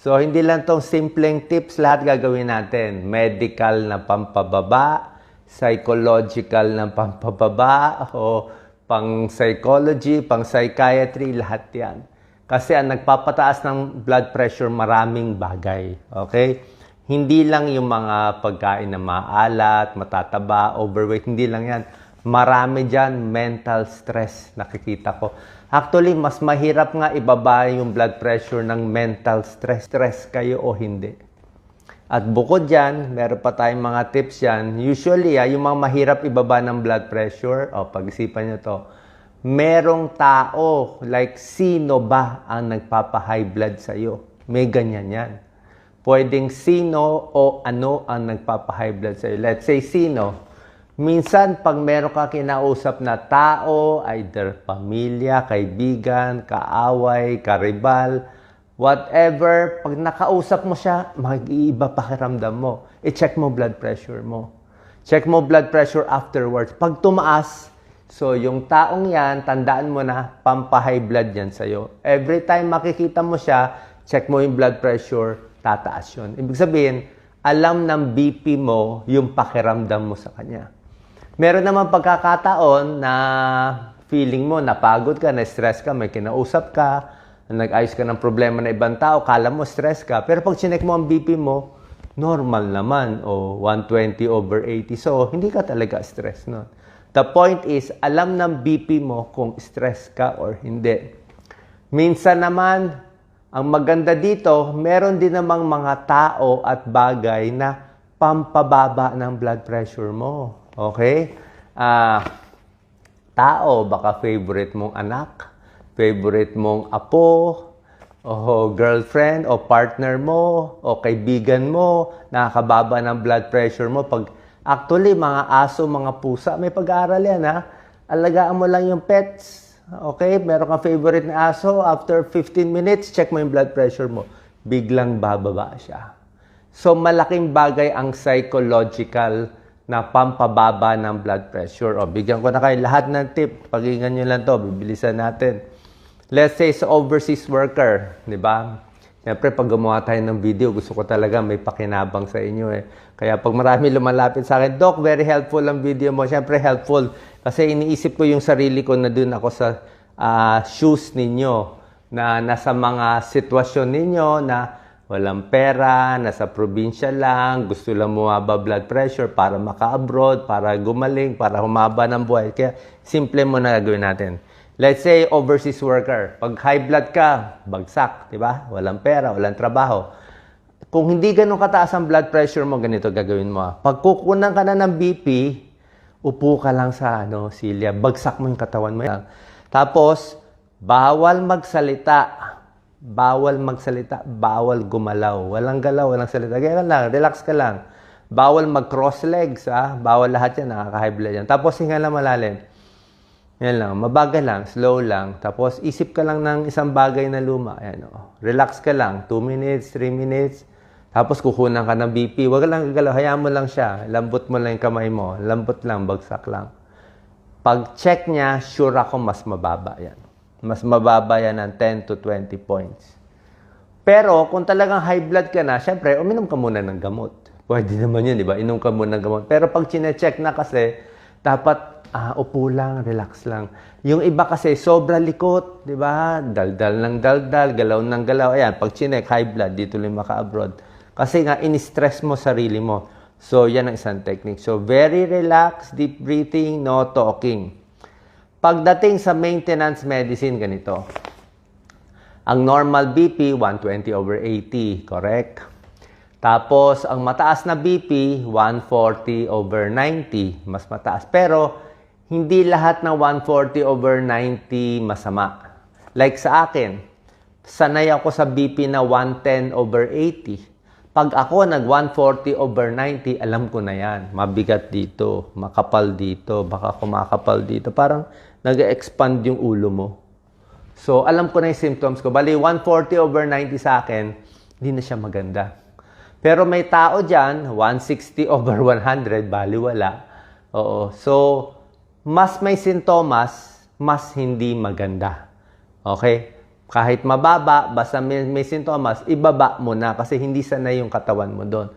So, hindi lang tong simpleng tips, lahat gagawin natin. Medical na pampababa, psychological na pampababa, o pang-psychology, pang-psychiatry, lahat yan. Kasi ang nagpapataas ng blood pressure, maraming bagay. Okay? Hindi lang yung mga pagkain na maalat, matataba, overweight, hindi lang yan. Marami dyan, mental stress, nakikita ko. Actually, mas mahirap nga ibaba yung blood pressure ng mental stress. Stress kayo o hindi. At bukod dyan, meron pa tayong mga tips yan. Usually, yung mga mahirap ibaba ng blood pressure, pag-isipan nyo to, merong tao, like sino ba ang nagpapa-high blood sa'yo? May ganyan yan. Pwedeng sino o ano ang nagpapa-high blood sa'yo. Let's say sino. Minsan, pag meron ka kinausap na tao, either pamilya, kaibigan, kaaway, karibal, whatever, pag nakausap mo siya, mag-iiba pakiramdam mo. I-check mo blood pressure mo. Check mo blood pressure afterwards. Pag tumaas, so yung taong yan, tandaan mo na, pampa-high blood yan sa'yo. Every time makikita mo siya, check mo yung blood pressure, tataas yun. Ibig sabihin, alam ng BP mo yung pakiramdam mo sa kanya. Meron naman pagkakataon na feeling mo, napagod ka, na-stress ka, may kinausap ka, nag-ayos ka ng problema na ibang tao, kala mo stress ka, pero pag chinek mo ang BP mo, normal naman, o 120/80. So, hindi ka talaga stress nun. The point is, alam ng BP mo kung stress ka or hindi. Minsan naman, ang maganda dito, meron din namang mga tao at bagay na pampababa ng blood pressure mo. Okay? Tao, baka favorite mong anak, favorite mong apo, o girlfriend, o partner mo, o kaibigan mo, nakakababa ng blood pressure mo. Actually, mga aso, mga pusa, may pag-aaral yan, ha? Alagaan mo lang yung pets. Okay? Meron kang favorite na aso, after 15 minutes, check mo yung blood pressure mo. Biglang bababa siya. So, malaking bagay ang psychological na pampababa ng blood pressure. Bigyan ko na kayo lahat ng tip. Pakinggan nyo lang to, bibilisan natin. Let's say sa overseas worker, di ba? Siyempre, pag gumawa tayo ng video, gusto ko talaga may pakinabang sa inyo eh. Kaya pag marami lumalapit sa akin, Doc, very helpful ang video mo. Siyempre, helpful. Kasi iniisip ko yung sarili ko na dun ako sa shoes ninyo, na nasa mga sitwasyon ninyo na walang pera, nasa probinsya lang, gusto lang bumaba blood pressure para maka-abroad, para gumaling, para humaba ng buhay. Kaya, simple mo na gagawin natin. Let's say, overseas worker. Pag high blood ka, bagsak, di ba? Walang pera, walang trabaho. Kung hindi ganun kataas ang blood pressure mo, ganito gagawin mo. Pag kukunan ka na ng BP, upo ka lang sa silya, bagsak mo yung katawan mo. Tapos, bawal magsalita. Bawal magsalita, bawal gumalaw. Walang galaw, walang salita. Kaya lang, relax ka lang. Bawal mag-cross legs, Bawal lahat yan, nakaka-high blood yan. Tapos, hinga lang malalim. Yan lang, mabagal lang, slow lang. Tapos, isip ka lang ng isang bagay na luma. Ayan, relax ka lang, 2 minutes, 3 minutes. Tapos, kukunan ka ng BP. Huwag lang gagalaw, hayaan mo lang siya. Lambot mo lang yung kamay mo. Lambot lang, bagsak lang. Pag check niya, sure ako mas mababa yan. Mas mababa yan ng 10 to 20 points. Pero, kung talagang high blood ka na, syempre, uminom ka muna ng gamot. Pwede naman yun, di ba? Inom ka muna ng gamot. Pero pag chine-check na kasi, dapat upo lang, relax lang. Yung iba kasi, sobra likot, di ba? Daldal ng daldal, galaw ng galaw. Ayan, pag chinek, high blood, dito lang maka-abroad. Kasi nga, in-stress mo sarili mo. So, yan ang isang technique. So, very relaxed, deep breathing, no talking. Pagdating sa maintenance medicine, ganito. Ang normal BP, 120/80, correct? Tapos, ang mataas na BP, 140/90, mas mataas. Pero, hindi lahat ng 140/90 masama. Like sa akin, sanay ako sa BP na 110/80. Pag ako nag-140/90, alam ko na yan. Mabigat dito, makapal dito, baka kumakapal dito. Parang nag-expand yung ulo mo. So, alam ko na yung symptoms ko. Bali, 140/90 sa akin, hindi na siya maganda. Pero may tao dyan, 160/100, bali wala. Oo. So, mas may sintomas, mas hindi maganda. Okay? Kahit mababa, basta may sintomas, ibaba mo na kasi hindi sanay yung katawan mo doon.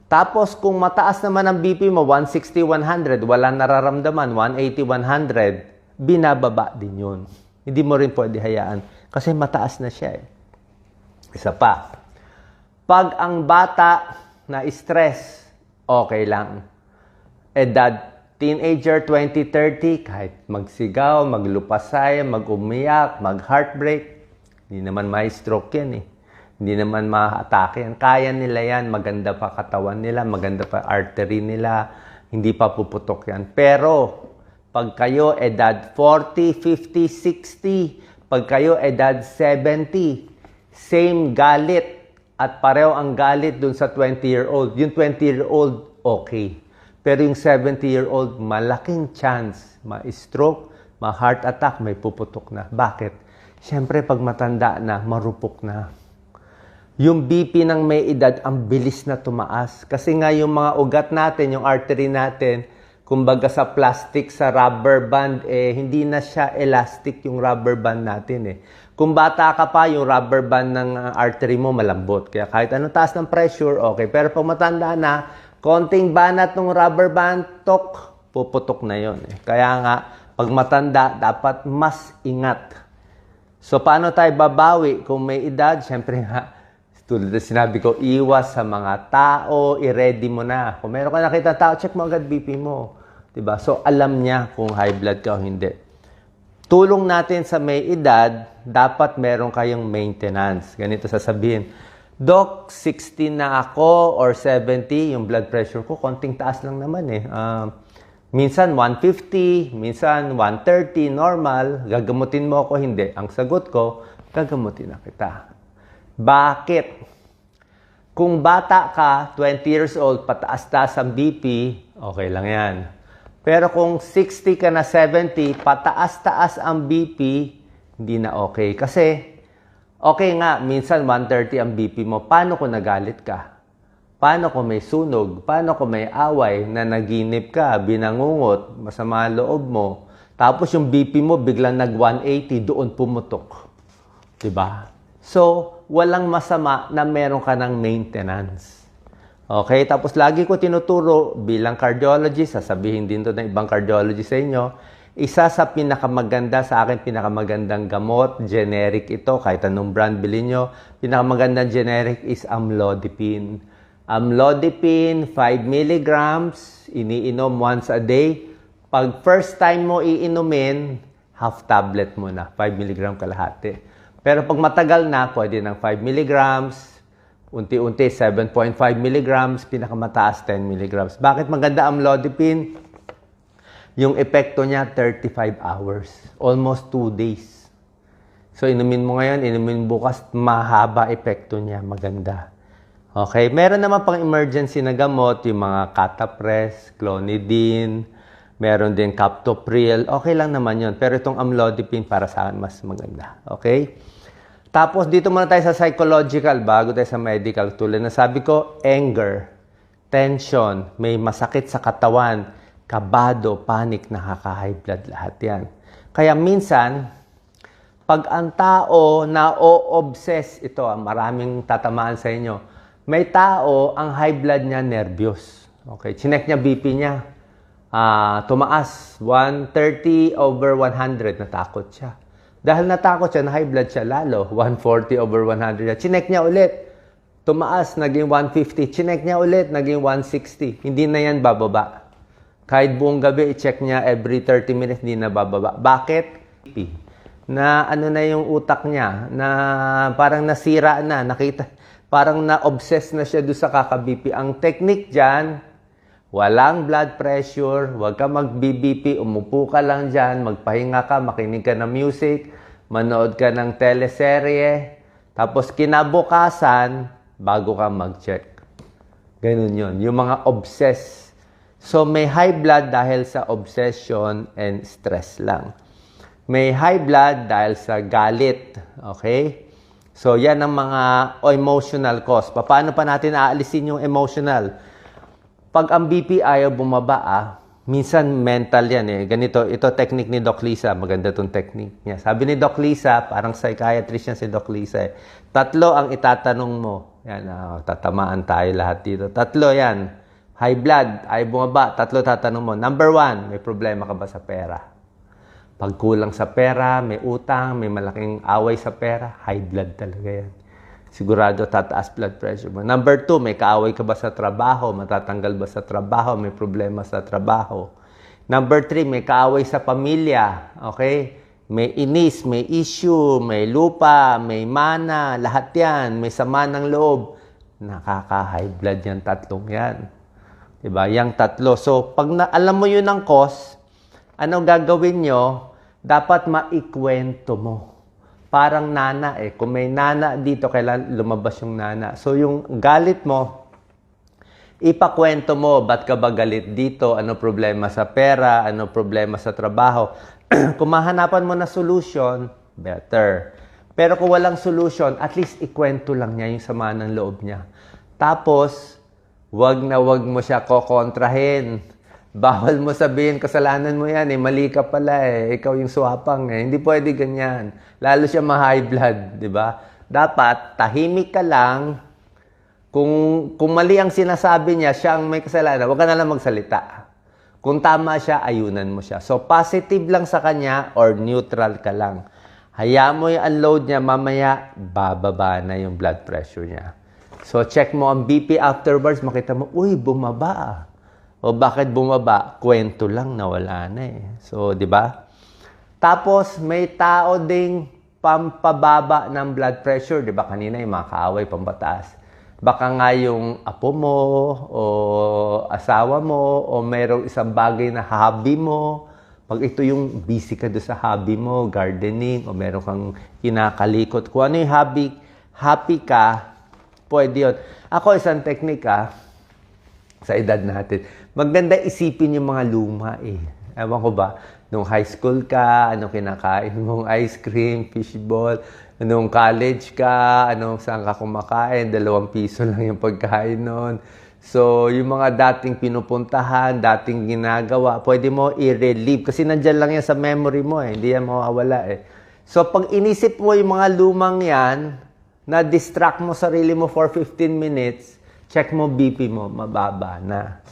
Tapos kung mataas naman ang BP mo, 160, 100, wala nararamdaman, 180, 100, binababa din yun. Hindi mo rin pwede hayaan kasi mataas na siya eh. Isa pa, pag ang bata na stress, okay lang. Edad teenager, 20, 30, kahit magsigaw, maglupasay, mag-umiyak, mag-heartbreak, hindi naman may stroke yan eh. Hindi naman ma-atake yan. Kaya nila yan. Maganda pa katawan nila. Maganda pa artery nila. Hindi pa puputok yan. Pero, pag kayo edad 40, 50, 60, pag kayo edad 70, same galit. At pareho ang galit dun sa 20-year-old. Yung 20-year-old, okay. Pero yung 70-year-old, malaking chance ma-stroke, ma-heart attack, may puputok na. Bakit? Siyempre, pag matanda na, marupok na. Yung BP ng may edad, ang bilis na tumaas. Kasi nga yung mga ugat natin, yung artery natin, kumbaga sa plastic, sa rubber band, hindi na siya elastic yung rubber band natin eh. Kung bata ka pa, yung rubber band ng artery mo malambot. Kaya kahit anong taas ng pressure, okay. Pero pag matanda na, konting banat ng rubber band, puputok na yon eh. Kaya nga, pag matanda, dapat mas ingat. So, paano tayo babawi kung may edad? Siyempre nga, tulad na sinabi ko, iwas sa mga tao, i-ready mo na. Kung meron ka nakita tao, check mo agad BP mo. Diba? So, alam niya kung high blood ka o hindi. Tulong natin sa may edad, dapat meron kayong maintenance. Ganito sasabihin, Doc, 60 na ako or 70, yung blood pressure ko, konting taas lang naman eh. Minsan 150, minsan 130, normal. Gagamutin mo ako, hindi. Ang sagot ko, gagamutin na kita. Bakit? Kung bata ka, 20 years old, pataas-taas ang BP, okay lang yan. Pero kung 60 ka na 70, pataas-taas ang BP, hindi na okay. Kasi, okay nga, minsan 130 ang BP mo. Paano kung nagalit ka? Paano kung may sunog? Paano kung may away na naginip ka, binangungot, masama loob mo? Tapos yung BP mo biglang nag-180, doon pumutok. Diba? So, walang masama na meron ka ng maintenance. Okay? Tapos lagi ko tinuturo bilang cardiologist, sasabihin din to ng ibang cardiologist sa inyo, isa sa pinakamaganda sa akin, pinakamagandang gamot, generic ito, kahit anong brand bilhin nyo, pinakamagandang generic is amlodipine. Amlodipine, 5 mg, iniinom once a day. Pag first time mo iinumin, half tablet mo na, 5 mg kalahati. Pero pag matagal na, pwede ng 5 mg, unti-unti 7.5 mg, pinakamataas 10 mg. Bakit maganda amlodipine? Yung epekto niya, 35 hours. Almost 2 days. So, inumin mo ngayon, inumin bukas, mahaba epekto niya, maganda. Okay, meron naman pang emergency na gamot, yung mga Catapres, Clonidine, meron din Captopril, okay lang naman yun. Pero itong amlodipine para sa akin mas maganda. Okay? Tapos dito muna tayo sa psychological bago tayo sa medical. Tulad na sabi ko, anger, tension, may masakit sa katawan, kabado, panic, nakaka-high blood, lahat yan. Kaya minsan, pag ang tao na-o-obsess, ito, maraming tatamaan sa inyo, may tao, ang high blood niya, nervyos. Okay, chinek niya BP niya. Tumaas, 130 over 100, natakot siya. Dahil natakot siya, na high blood siya lalo, 140 over 100. Chinek niya ulit, tumaas, naging 150. Chinek niya ulit, naging 160. Hindi na yan bababa. Kahit buong gabi, i-check niya every 30 minutes, hindi na bababa. Bakit? Na ano na yung utak niya, na parang nasira na, nakita, parang na-obsess na siya doon sa kaka-BP. Ang technique dyan, walang blood pressure, huwag ka mag-BBP, umupo ka lang dyan, magpahinga ka, makinig ka ng music, manood ka ng teleserye, tapos kinabukasan, bago ka mag-check. Ganun yun. Yung mga obsess. So, may high blood dahil sa obsession and stress lang. May high blood dahil sa galit. Okay? So, yan ang mga emotional cause. Paano pa natin aalisin yung emotional? Pag ang BP ayaw bumaba, Minsan mental yan eh. Ganito, ito technique ni Doc Lisa. Maganda tong technique niya. Sabi ni Doc Lisa, parang psychiatrist niya si Doc Lisa eh. 3 ang itatanong mo. Yan, tatamaan tayo lahat dito. 3 yan. High blood, ay bumaba. 3 tatanong mo. Number 1, may problema ka ba sa pera? Pag kulang sa pera, may utang, may malaking away sa pera, high blood talaga yan. Sigurado tataas blood pressure mo. Number 2, may kaaway ka ba sa trabaho? Matatanggal ba sa trabaho? May problema sa trabaho. Number 3, may kaaway sa pamilya. Okay? May inis, may issue, may lupa, may mana, lahat yan. May sama ng loob. Nakaka-high blood yan, 3 yan. Diba? Yang 3. So, pag alam mo yun ang cause, anong gagawin nyo? Dapat maikwento mo. Parang nana eh. Kung may nana dito, kailan lumabas yung nana. So, yung galit mo, ipakwento mo, ba't ka ba galit dito? Ano problema sa pera? Ano problema sa trabaho? Kung mahanapan mo na solution, better. Pero kung walang solution, at least ikwento lang niya yung sama ng loob niya. Tapos, wag na wag mo siya kokontrahin. Bawal mo sabihin, kasalanan mo yan eh, mali ka pala eh, ikaw yung swapang eh. Hindi pwede ganyan. Lalo siya ma-high blood, di ba? Dapat, tahimik ka lang. Kung mali ang sinasabi niya, siya ang may kasalanan, wag ka na lang magsalita. Kung tama siya, ayunan mo siya. So, positive lang sa kanya or neutral ka lang. Hayaan mo yung unload niya, mamaya, bababa na yung blood pressure niya. So, check mo ang BP afterwards, makita mo, uy, bumaba. O bakit bumaba? Kwento lang, nawala na eh. So, di ba? Tapos, may tao ding pampababa ng blood pressure. Di ba? Kanina yung mga kaaway, pambataas. Baka nga yung apo mo, o asawa mo, o mayroong isang bagay na hobby mo. Pag ito yung busy ka doon sa hobby mo, gardening, o meron kang kinakalikot. Kung ano yung hobby, happy ka, pwede yun. Ako, isang technique sa edad natin. Maganda isipin yung mga luma eh. Ewan ko ba, nung high school ka, anong kinakain mong ice cream, fishball, nung college ka, saan ka kumakain, 2 piso lang yung pagkain nun. So, yung mga dating pinupuntahan, dating ginagawa, pwede mo i-relieve. Kasi nandyan lang yan sa memory mo eh. Hindi yan mawawala eh. So, pag inisip mo yung mga lumang yan, na-distract mo sarili mo for 15 minutes, check mo BP mo, mababa na.